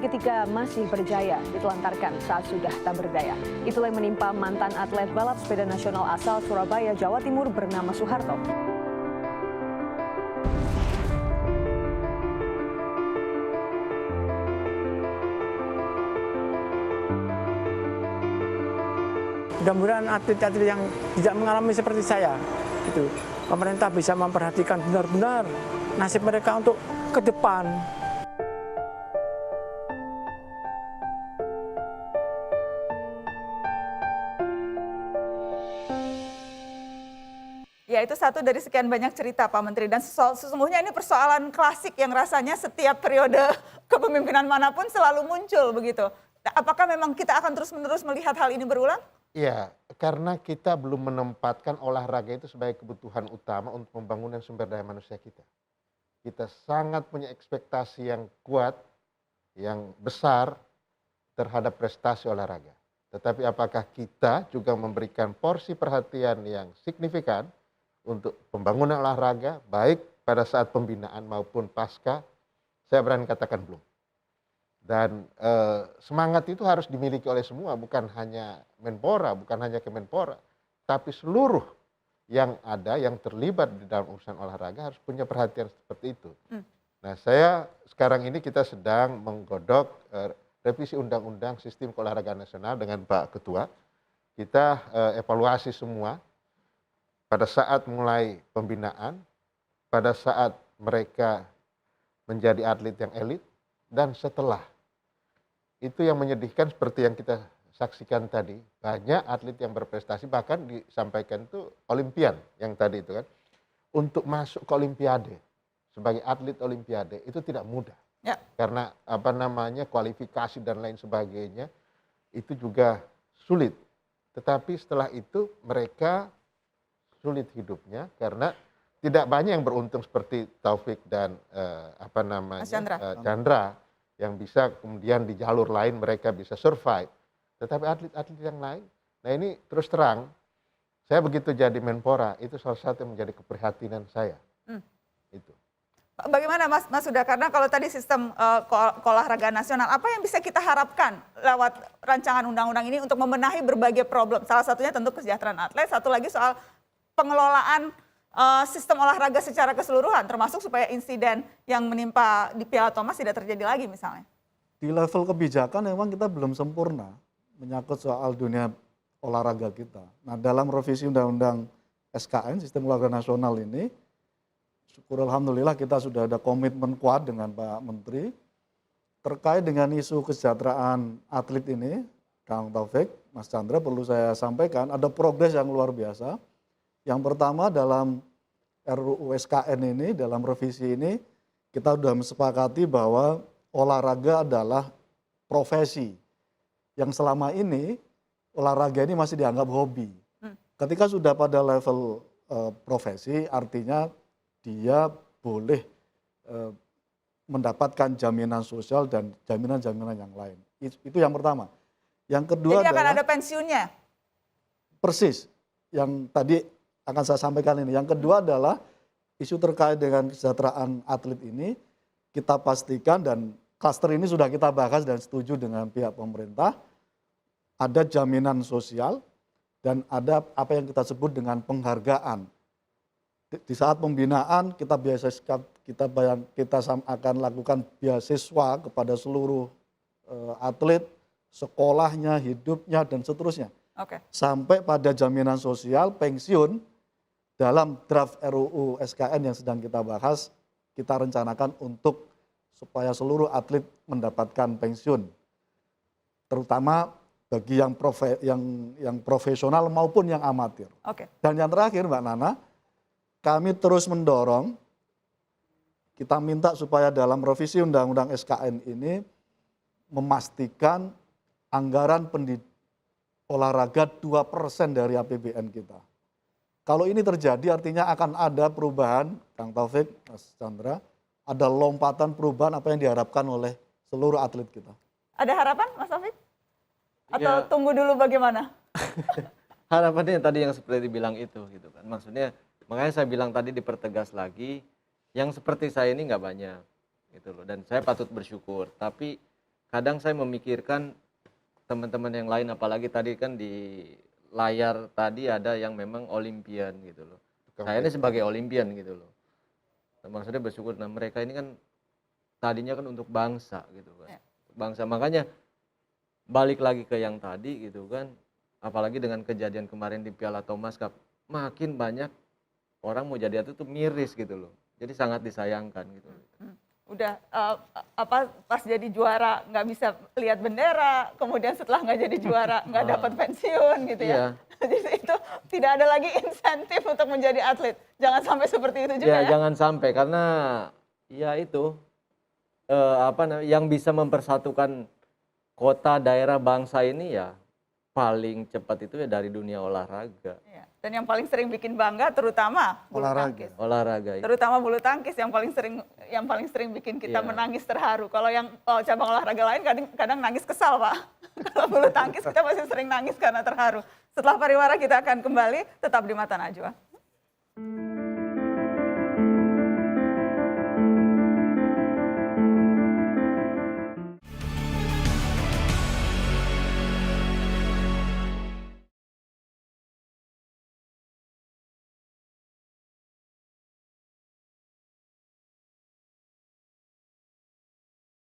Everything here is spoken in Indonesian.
ketika masih berjaya ditelantarkan saat sudah tak berdaya. Itulah yang menimpa mantan atlet balap sepeda nasional asal Surabaya, Jawa Timur bernama Soeharto. Mudah-mudahan atlet-atlet yang tidak mengalami seperti saya, itu pemerintah bisa memperhatikan benar-benar nasib mereka untuk ke depan. Ya, itu satu dari sekian banyak cerita Pak Menteri, dan sesungguhnya ini persoalan klasik yang rasanya setiap periode kepemimpinan manapun selalu muncul begitu. Apakah memang kita akan terus-menerus melihat hal ini berulang? Iya, karena kita belum menempatkan olahraga itu sebagai kebutuhan utama untuk pembangunan sumber daya manusia kita. Kita sangat punya ekspektasi yang kuat, yang besar terhadap prestasi olahraga. Tetapi apakah kita juga memberikan porsi perhatian yang signifikan untuk pembangunan olahraga, baik pada saat pembinaan maupun pasca? Saya berani katakan belum. Dan semangat itu harus dimiliki oleh semua, bukan hanya Menpora, bukan hanya Kemenpora, tapi seluruh yang ada, yang terlibat di dalam urusan olahraga harus punya perhatian seperti itu. Nah, sekarang ini kita sedang menggodok revisi Undang-Undang Sistem Keolahragaan Nasional dengan Pak Ketua. Kita evaluasi semua pada saat mulai pembinaan, pada saat mereka menjadi atlet yang elit, dan setelah. Itu yang menyedihkan seperti yang kita saksikan tadi, banyak atlet yang berprestasi, bahkan disampaikan itu olimpian yang tadi itu kan, untuk masuk ke olimpiade sebagai atlet olimpiade itu tidak mudah. Ya. Karena kualifikasi dan lain sebagainya itu juga sulit. Tetapi setelah itu mereka sulit hidupnya karena tidak banyak yang beruntung seperti Taufik dan Chandra yang bisa kemudian di jalur lain mereka bisa survive. Tetapi atlet-atlet yang lain, nah ini terus terang, saya begitu jadi Menpora, itu salah satu yang menjadi keprihatinan saya. Itu. Bagaimana Mas Huda, karena kalau tadi sistem keolahragaan nasional, apa yang bisa kita harapkan lewat rancangan undang-undang ini untuk membenahi berbagai problem? Salah satunya tentu kesejahteraan atlet, satu lagi soal pengelolaan sistem olahraga secara keseluruhan, termasuk supaya insiden yang menimpa di Piala Thomas tidak terjadi lagi misalnya. Di level kebijakan memang kita belum sempurna menyangkut soal dunia olahraga kita. Nah, dalam revisi Undang-Undang SKN, Sistem Olahraga Nasional ini, syukur alhamdulillah kita sudah ada komitmen kuat dengan Pak Menteri terkait dengan isu kesejahteraan atlet ini. Kang Taufik, Mas Chandra, perlu saya sampaikan ada progres yang luar biasa. Yang pertama, dalam RUU SKN ini, dalam revisi ini, kita sudah mesepakati bahwa olahraga adalah profesi. Yang selama ini, olahraga ini masih dianggap hobi. Ketika sudah pada level profesi, artinya dia boleh mendapatkan jaminan sosial dan jaminan-jaminan yang lain. Itu yang pertama. Yang kedua jadi akan ada pensiunnya? Persis. Yang tadi akan saya sampaikan ini. Yang kedua adalah isu terkait dengan kesejahteraan atlet ini kita pastikan, dan klaster ini sudah kita bahas dan setuju dengan pihak pemerintah, ada jaminan sosial dan ada apa yang kita sebut dengan penghargaan. Di saat pembinaan kita akan lakukan beasiswa kepada seluruh atlet, sekolahnya, hidupnya dan seterusnya. Sampai pada jaminan sosial, pensiun. Dalam draft RUU SKN yang sedang kita bahas, kita rencanakan untuk supaya seluruh atlet mendapatkan pensiun, terutama bagi yang profesional maupun yang amatir. Dan yang terakhir Mbak Nana, kami terus mendorong, kita minta supaya dalam revisi Undang-Undang SKN ini memastikan anggaran olahraga 2% dari APBN kita. Kalau ini terjadi artinya akan ada perubahan, Kang Taufik, Mas Chandra, ada lompatan perubahan apa yang diharapkan oleh seluruh atlet kita. Ada harapan Mas Taufik? Atau tunggu dulu bagaimana? Harapannya tadi yang seperti dibilang itu gitu kan. Maksudnya makanya saya bilang tadi dipertegas lagi, yang seperti saya ini nggak banyak gitu loh. Dan saya patut bersyukur. Tapi kadang saya memikirkan teman-teman yang lain, apalagi tadi kan di layar tadi ada yang memang olimpian gitu loh. Saya ini sebagai olimpian gitu loh. Maksudnya bersyukur, nah mereka ini kan tadinya kan untuk bangsa gitu kan. Bangsa, makanya balik lagi ke yang tadi gitu kan, apalagi dengan kejadian kemarin di Piala Thomas Cup, makin banyak orang mau jadi atlet itu miris gitu loh. Jadi sangat disayangkan gitu. Udah pas jadi juara nggak bisa lihat bendera, kemudian setelah nggak jadi juara nggak dapat pensiun gitu ya. Jadi itu tidak ada lagi insentif untuk menjadi atlet. Jangan sampai seperti itu juga ya. Jangan sampai, karena ya itu yang bisa mempersatukan kota, daerah, bangsa ini ya paling cepat itu ya dari dunia olahraga. Ya. Dan yang paling sering bikin bangga terutama bulu tangkis. Olahraga. Terutama bulu tangkis yang paling sering bikin kita menangis terharu. Kalau yang cabang olahraga lain kadang nangis kesal, Pak. Kalau bulu tangkis kita masih sering nangis karena terharu. Setelah pariwara kita akan kembali, tetap di Mata Najwa.